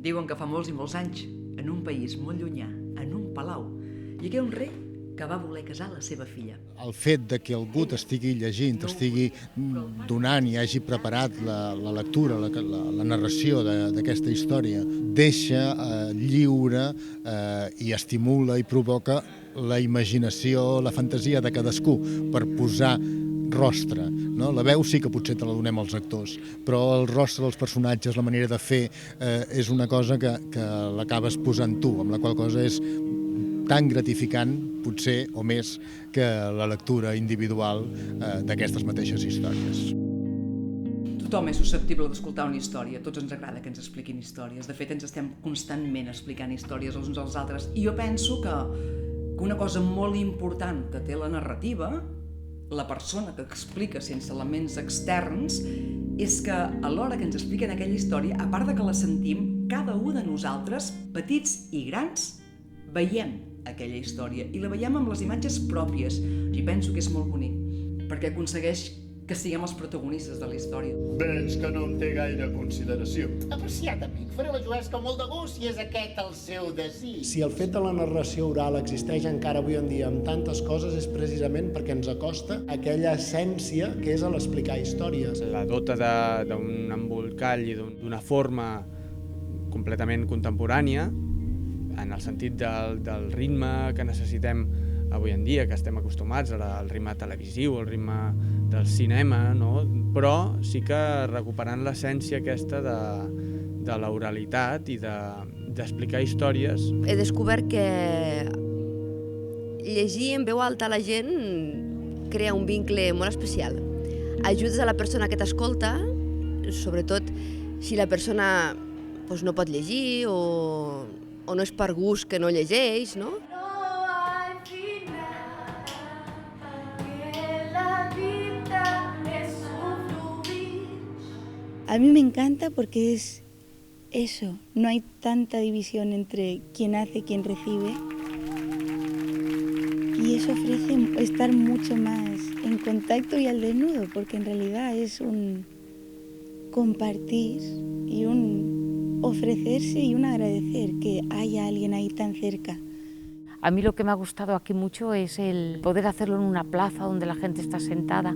Diuen que fa molts i molts anys, en un país molt llunyà, en un palau, hi hagué un rei que va voler casar la seva filla. El fet de que algú t'estigui llegint, t'estigui donant i hagi preparat la lectura, la narració d'aquesta història, deixa lliure i estimula i provoca la imaginació, la fantasia de cadascú per posar rostre. No? La veu sí que potser te la donem als actors, però el rostre dels personatges, la manera de fer, és una cosa que l'acabes posant tu, amb la qual cosa és tan gratificant, potser, o més, que la lectura individual d'aquestes mateixes històries. Tothom és susceptible d'escoltar una història, a tots ens agrada que ens expliquin històries, de fet ens estem constantment explicant històries els uns als altres, i jo penso que una cosa molt important que té la narrativa, la persona que explica sense elements externs, és que a l'hora que ens expliquen aquella història, a part de que la sentim, cada un de nosaltres, petits i grans, veiem aquella història i la veiem amb les imatges pròpies. I penso que és molt bonic, perquè aconsegueix que siguem els protagonistes de la història. Veig que no em té gaire consideració. Apreciat, amic. Faré la juguesca molt de gust si és aquest el seu desig. Si el fet de la narració oral existeix encara avui en dia amb tantes coses és precisament perquè ens acosta aquella essència que és l'explicar històries. La dota d'un embolcall i d'una forma completament contemporània, en el sentit del ritme que necessitem avui en dia, que estem acostumats al ritme televisiu, al ritme del cinema, no? Però sí que recuperant l'essència aquesta de l'oralitat i d'explicar històries. He descobert que llegir en veu alta a la gent crea un vincle molt especial. Ajudes a la persona que t'escolta, sobretot si la persona no pot llegir o no és per gust que no llegeix, no? A mí me encanta porque es eso, no hay tanta división entre quien hace y quien recibe. Y eso ofrece estar mucho más en contacto y al desnudo, porque en realidad es un compartir y un ofrecerse y un agradecer que haya alguien ahí tan cerca. A mí lo que me ha gustado aquí mucho es el poder hacerlo en una plaza donde la gente está sentada,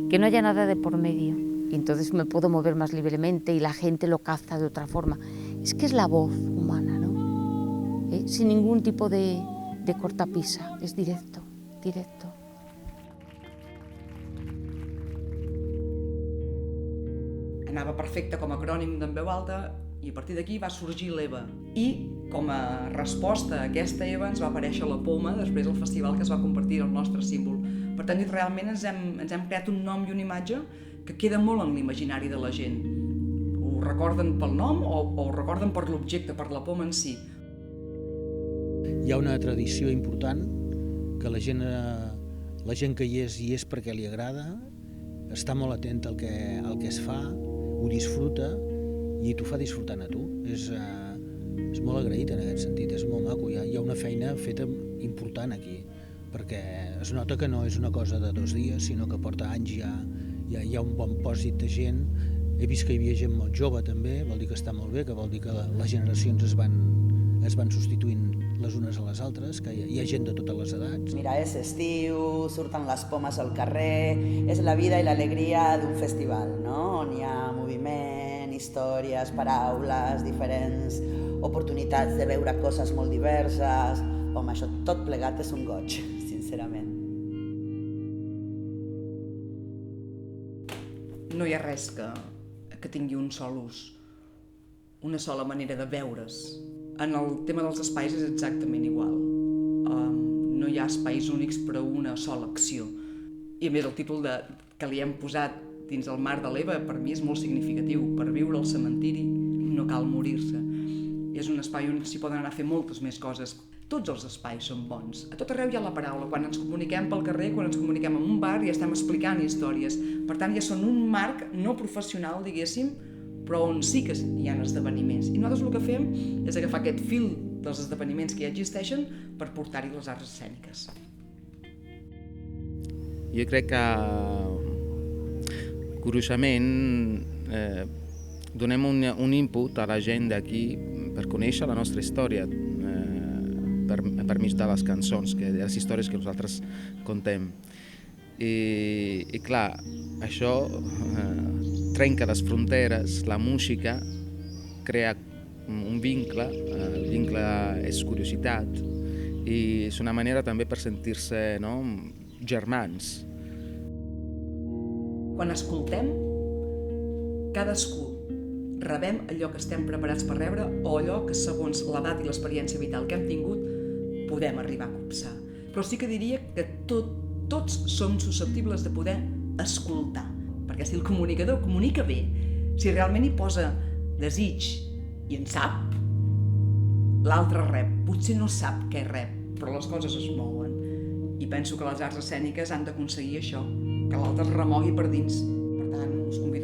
que no haya nada de por medio. Y entonces me puedo mover más libremente y la gente lo capta de otra forma. Es que es la voz humana, ¿no? Sin ningún tipo de cortapisa, es directo, directo. Anava perfecte com a acrònim d'en veu alta i a partir d'aquí va sorgir l'EVA. I com a resposta a aquesta EVA ens va aparèixer la poma després al festival que es va convertir en el nostre símbol. Per tant, realment ens hem creat un nom i una imatge que queda molt en l'imaginari de la gent. Ho recorden pel nom o ho recorden per l'objecte, per la poma en si. Hi ha una tradició important que la gent que hi és perquè li agrada, està molt atent al que es fa, ho disfruta i t'ho fa disfrutant a tu. És molt agraït en aquest sentit, és molt maco. Hi ha una feina feta important aquí, perquè es nota que no és una cosa de 2 dies, sinó que porta anys ja. Hi ha un bon pòsit de gent. He vist que hi havia gent molt jove també, vol dir que està molt bé, que vol dir que les generacions es van substituint les unes a les altres, que hi ha gent de totes les edats. Mira, és estiu, surten les pomes al carrer, és la vida i l'alegria d'un festival, no? On hi ha moviment, històries, paraules, diferents oportunitats de veure coses molt diverses. Home, això tot plegat és un goig, sincerament. No hi ha res que tingui un sol ús, una sola manera de veure's. En el tema dels espais és exactament igual. No hi ha espais únics per a una sola acció. I a més el títol que li hem posat dins el marc de l'EVA per mi és molt significatiu. Per viure al cementiri no cal morir-se. És un espai on s'hi poden anar a fer moltes més coses. Tots els espais són bons. A tot arreu hi ha la paraula. Quan ens comuniquem pel carrer, quan ens comuniquem en un bar, ja estem explicant històries. Per tant, ja són un marc no professional, diguéssim, però on sí que hi ha esdeveniments. I nosaltres el que fem és agafar aquest fil dels esdeveniments que ja existeixen per portar-hi les arts escèniques. Jo crec que, curiosament, donem un input a la gent d'aquí per conèixer la nostra història per mig de les cançons, de les històries que nosaltres contem. I clar, això trenca les fronteres, la música crea un vincle, el vincle és curiositat i és una manera també per sentir-se germans. Quan escoltem, cadascú rebem allò que estem preparats per rebre o allò que segons l'edat i l'experiència vital que hem tingut podem arribar a copsar. Però sí que diria que tots som susceptibles de poder escoltar, perquè si el comunicador comunica bé, si realment hi posa desig i en sap, l'altre rep. Potser no sap què rep, però les coses es mouen. I penso que les arts escèniques han d'aconseguir això, que l'altre es remogui per dins. Per tant, us convido